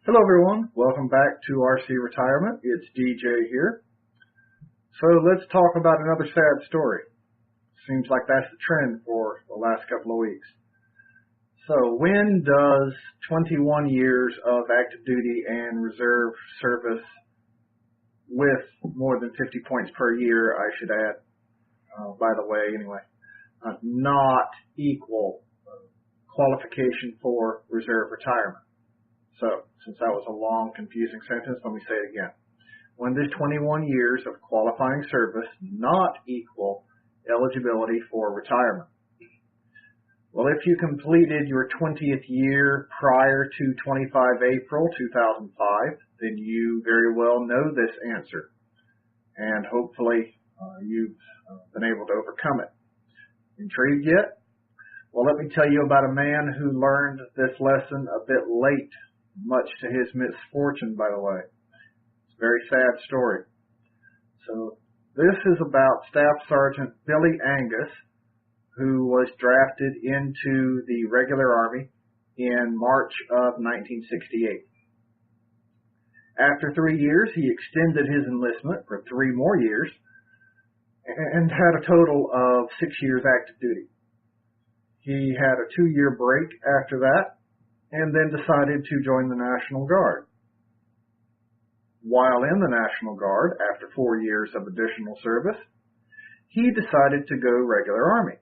Hello everyone, welcome back to RC Retirement. It's DJ here. So let's talk about another sad story. Seems like that's the trend for the last couple of weeks. So when does 21 years of active duty and reserve service with more than 50 points per year, I should add, by the way anyway, not equal qualification for reserve retirement? So, since that was a long, confusing sentence, let me say it again. When does 21 years of qualifying service not equal eligibility for retirement? Well, if you completed your 20th year prior to 25 April 2005, then you very well know this answer. And hopefully you've been able to overcome it. Intrigued yet? Well, let me tell you about a man who learned this lesson a bit late, much to his misfortune, by the way. It's a very sad story. So this is about Staff Sergeant Billy Angus, who was drafted into the regular Army in March of 1968. After 3 years, he extended his enlistment for 3 more years and had a total of 6 years active duty. He had a 2-year break after that, and then decided to join the National Guard. While in the National Guard, after 4 years of additional service, he decided to go regular Army.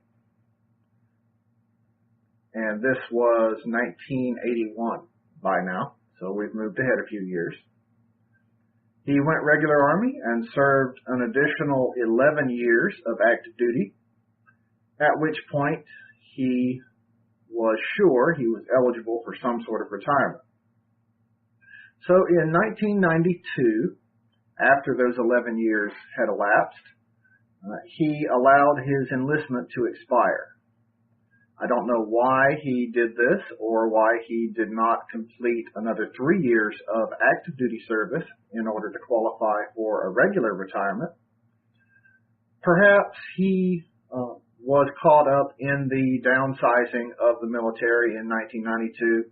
And this was 1981 by now, so we've moved ahead a few years. He went regular Army and served an additional 11 years of active duty, at which point he was sure he was eligible for some sort of retirement. So in 1992, after those 11 years had elapsed, he allowed his enlistment to expire. I don't know why he did this or why he did not complete another 3 years of active duty service in order to qualify for a regular retirement. Perhaps he was caught up in the downsizing of the military in 1992.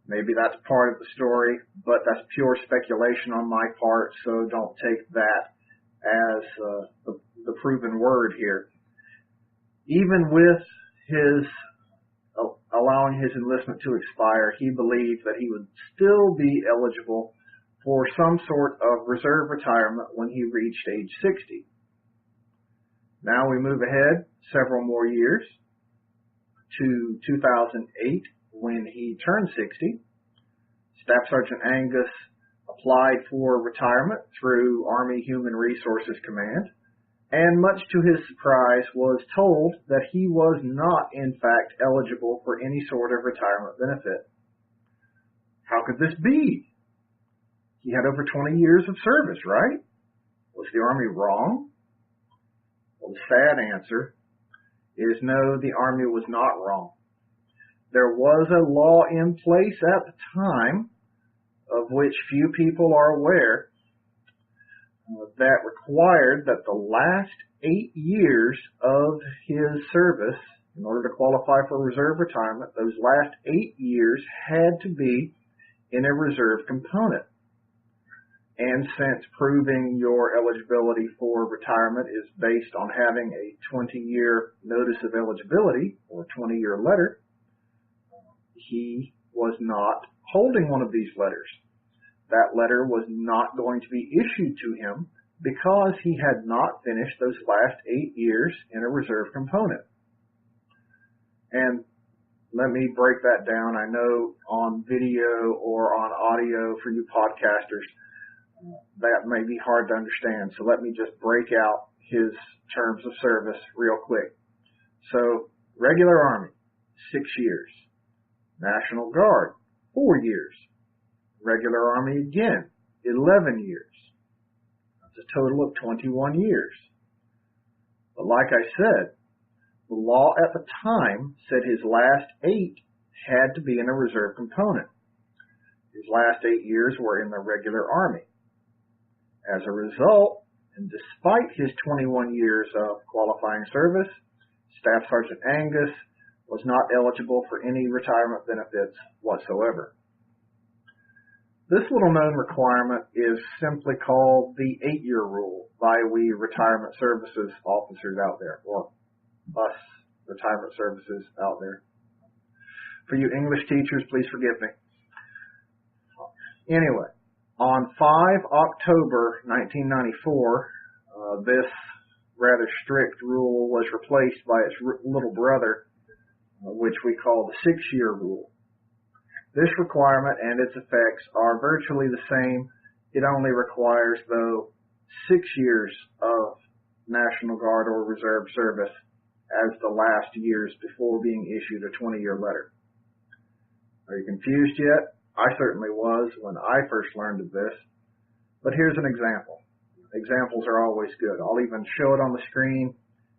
Maybe that's part of the story, but that's pure speculation on my part, so don't take that as the proven word here. Even with his allowing his enlistment to expire, he believed that he would still be eligible for some sort of reserve retirement when he reached age 60. Now we move ahead several more years to 2008 when he turned 60. Staff Sergeant Angus applied for retirement through Army Human Resources Command, and much to his surprise was told that he was not in fact eligible for any sort of retirement benefit. How could this be? He had over 20 years of service, right? Was the Army wrong? Well, the sad answer is no, the Army was not wrong. There was a law in place at the time, of which few people are aware, that required that the last 8 years of his service, in order to qualify for reserve retirement, those last 8 years had to be in a reserve component. And since proving your eligibility for retirement is based on having a 20-year notice of eligibility, or 20-year letter, he was not holding one of these letters. That letter was not going to be issued to him because he had not finished those last 8 years in a reserve component. And let me break that down. I know on video or on audio for you podcasters, that may be hard to understand. So let me just break out his terms of service real quick. So regular Army, 6 years. National Guard, 4 years. Regular Army again, 11 years. That's a total of 21 years. But like I said, the law at the time said his last 8 had to be in a reserve component. His last 8 years were in the regular Army. As a result, and despite his 21 years of qualifying service, Staff Sergeant Angus was not eligible for any retirement benefits whatsoever. This little-known requirement is simply called the 8-year rule by we retirement services officers out there, or us retirement services out there. For you English teachers, please forgive me. Anyway, on 5 October 1994, this rather strict rule was replaced by its little brother, which we call the 6-year rule. This requirement and its effects are virtually the same. It only requires, though, 6 years of National Guard or Reserve service as the last years before being issued a 20-year letter. Are you confused yet? I certainly was when I first learned of this. But here's an example. Examples are always good. I'll even show it on the screen.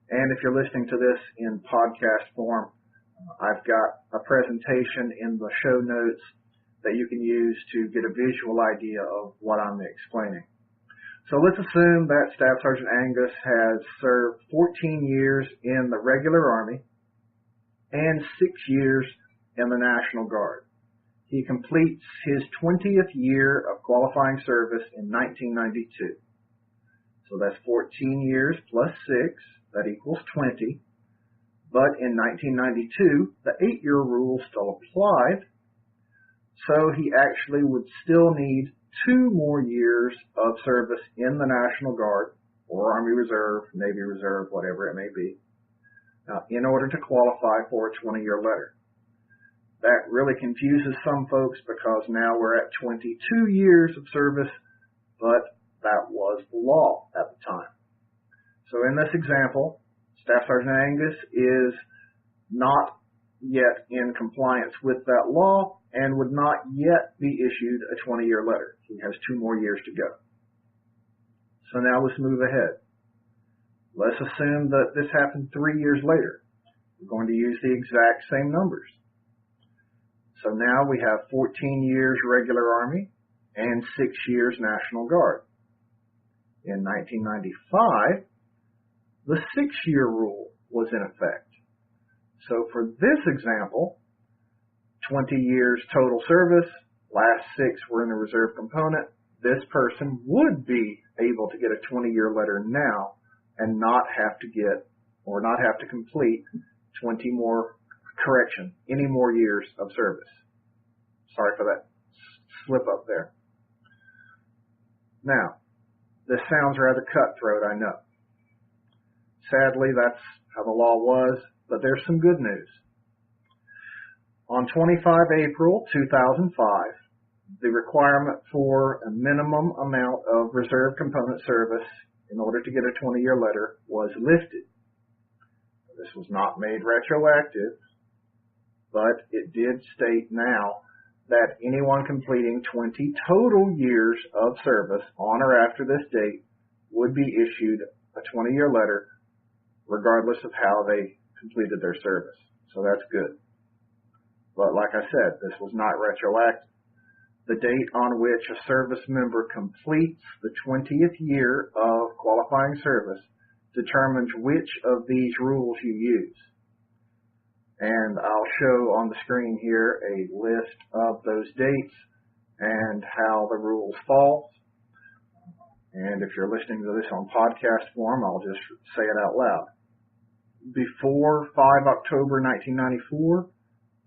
And if you're listening to this in podcast form, I've got a presentation in the show notes that you can use to get a visual idea of what I'm explaining. So let's assume that Staff Sergeant Angus has served 14 years in the regular Army and 6 years in the National Guard. He completes his 20th year of qualifying service in 1992. So that's 14 years plus 6, that equals 20. But in 1992, the 8-year rule still applied, so he actually would still need 2 more years of service in the National Guard, or Army Reserve, Navy Reserve, whatever it may be, in order to qualify for a 20-year letter. That really confuses some folks because now we're at 22 years of service, but that was the law at the time. So in this example, Staff Sergeant Angus is not yet in compliance with that law and would not yet be issued a 20-year letter. He has 2 more years to go. So now let's move ahead. Let's assume that this happened 3 years later. We're going to use the exact same numbers. So now we have 14 years regular Army and 6 years National Guard. In 1995, the 6-year rule was in effect. So for this example, 20 years total service, last 6 were in the reserve component, this person would be able to get a 20-year letter now and not have to complete any more years of service. Sorry for that slip up there. Now, this sounds rather cutthroat, I know. Sadly, that's how the law was, but there's some good news. On 25 April 2005, the requirement for a minimum amount of reserve component service in order to get a 20-year letter was lifted. This was not made retroactive, but it did state now that anyone completing 20 total years of service on or after this date would be issued a 20-year letter regardless of how they completed their service. So that's good. But like I said, this was not retroactive. The date on which a service member completes the 20th year of qualifying service determines which of these rules you use. And I'll show on the screen here a list of those dates and how the rules fall. And if you're listening to this on podcast form, I'll just say it out loud. Before 5 October 1994,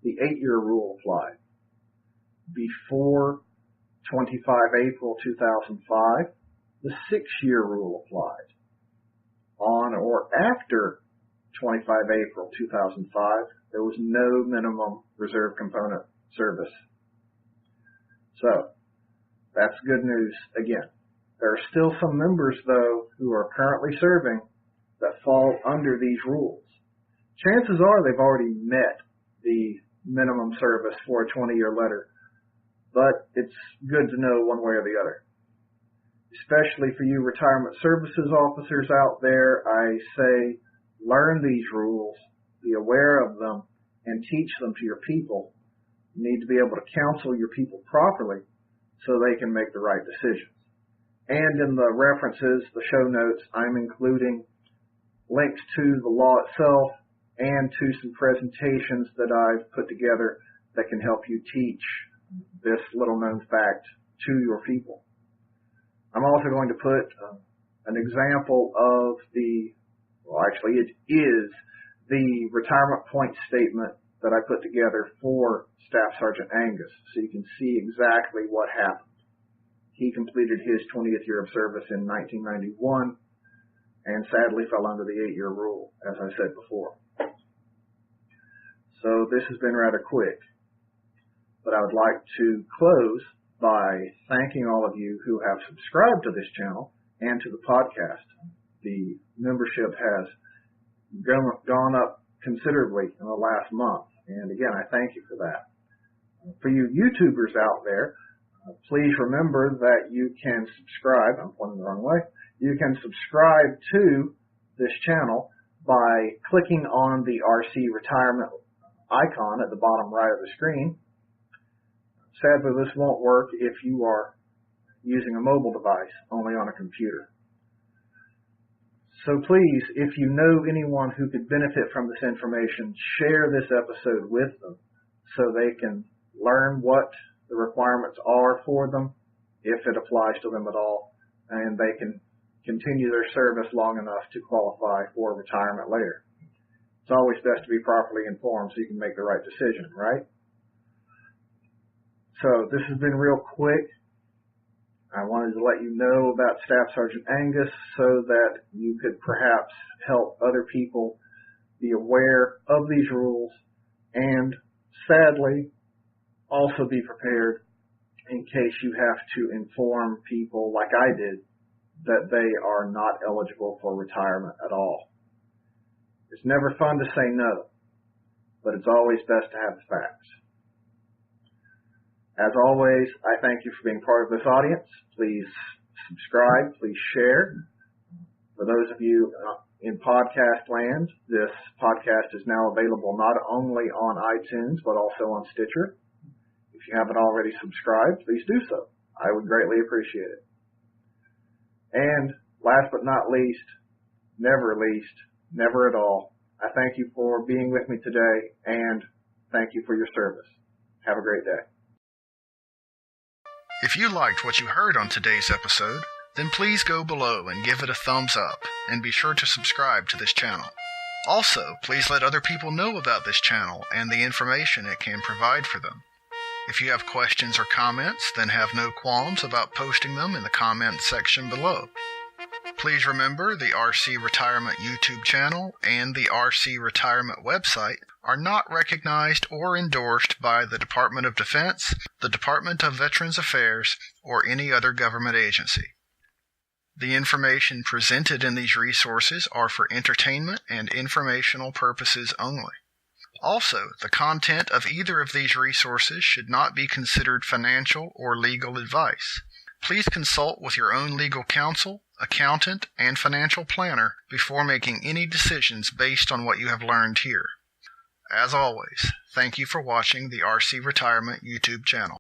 the 8-year rule applied. Before 25 April 2005, the 6-year rule applied. On or after 25 April 2005, there was no minimum reserve component service. So, that's good news again. There are still some members, though, who are currently serving that fall under these rules. Chances are they've already met the minimum service for a 20-year letter, but it's good to know one way or the other. Especially for you retirement services officers out there, I say learn these rules, be aware of them, and teach them to your people. You need to be able to counsel your people properly so they can make the right decisions. And in the references, the show notes, I'm including links to the law itself and to some presentations that I've put together that can help you teach this little known fact to your people. I'm also going to put an example of it is the retirement point statement that I put together for Staff Sergeant Angus, so you can see exactly what happened. He completed his 20th year of service in 1991 and sadly fell under the 8-year rule, as I said before. So this has been rather quick, but I would like to close by thanking all of you who have subscribed to this channel and to the podcast. The membership has gone up considerably in the last month, and again, I thank you for that. For you YouTubers out there, please remember that you can subscribe. I'm pointing the wrong way. You can subscribe to this channel by clicking on the RC Retirement icon at the bottom right of the screen. Sadly, this won't work if you are using a mobile device, only on a computer. So please, if you know anyone who could benefit from this information, share this episode with them so they can learn what the requirements are for them, if it applies to them at all, and they can continue their service long enough to qualify for retirement later. It's always best to be properly informed so you can make the right decision, right? So this has been real quick. I wanted to let you know about Staff Sergeant Angus so that you could perhaps help other people be aware of these rules and, sadly, also be prepared in case you have to inform people like I did that they are not eligible for retirement at all. It's never fun to say no, but it's always best to have the facts. As always, I thank you for being part of this audience. Please subscribe, please share. For those of you in podcast land, this podcast is now available not only on iTunes, but also on Stitcher. If you haven't already subscribed, please do so. I would greatly appreciate it. And last but not least, never at all, I thank you for being with me today, and thank you for your service. Have a great day. If you liked what you heard on today's episode, then please go below and give it a thumbs up, and be sure to subscribe to this channel. Also, please let other people know about this channel and the information it can provide for them. If you have questions or comments, then have no qualms about posting them in the comments section below. Please remember the RC Retirement YouTube channel and the RC Retirement website are not recognized or endorsed by the Department of Defense, the Department of Veterans Affairs, or any other government agency. The information presented in these resources are for entertainment and informational purposes only. Also, the content of either of these resources should not be considered financial or legal advice. Please consult with your own legal counsel, accountant, and financial planner before making any decisions based on what you have learned here. As always, thank you for watching the RC Retirement YouTube channel.